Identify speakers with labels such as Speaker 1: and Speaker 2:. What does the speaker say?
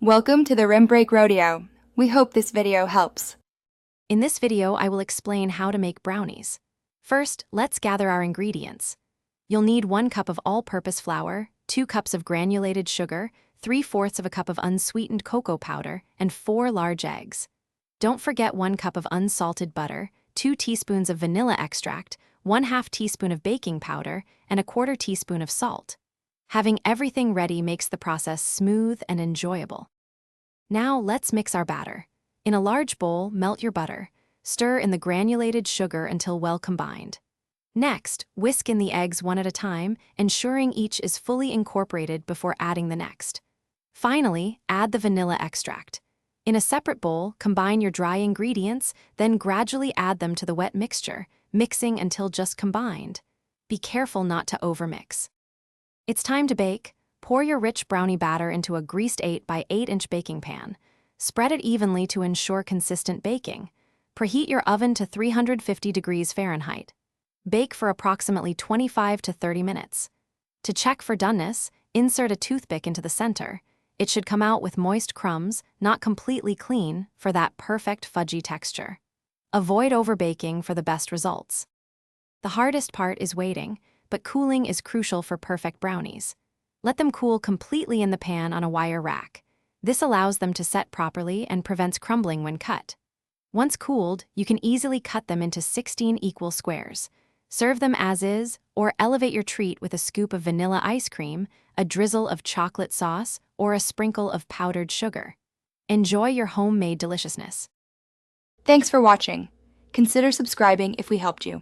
Speaker 1: Welcome to the Rim Break Rodeo. We hope this video helps.
Speaker 2: In this video, I will explain how to make brownies. First, let's gather our ingredients. You'll need 1 cup of all-purpose flour, 2 cups of granulated sugar, 3/4 of a cup of unsweetened cocoa powder, and 4 large eggs. Don't forget 1 cup of unsalted butter, 2 teaspoons of vanilla extract, 1/2 teaspoon of baking powder, and 1/4 teaspoon of salt. Having everything ready makes the process smooth and enjoyable. Now let's mix our batter. In a large bowl, melt your butter. Stir in the granulated sugar until well combined. Next, whisk in the eggs one at a time, ensuring each is fully incorporated before adding the next. Finally, add the vanilla extract. In a separate bowl, combine your dry ingredients, then gradually add them to the wet mixture, mixing until just combined. Be careful not to overmix. It's time to bake. Pour your rich brownie batter into a greased 8 by 8-inch baking pan. Spread it evenly to ensure consistent baking. Preheat your oven to 350 degrees Fahrenheit. Bake for approximately 25 to 30 minutes. To check for doneness, insert a toothpick into the center. It should come out with moist crumbs, not completely clean, for that perfect fudgy texture. Avoid overbaking for the best results. The hardest part is waiting, but cooling is crucial for perfect brownies. Let them cool completely in the pan on a wire rack. This allows them to set properly and prevents crumbling when cut. Once cooled, you can easily cut them into 16 equal squares. Serve them as is, or elevate your treat with a scoop of vanilla ice cream, a drizzle of chocolate sauce, or a sprinkle of powdered sugar. Enjoy your homemade deliciousness.
Speaker 1: Thanks for watching. Consider subscribing if we helped you.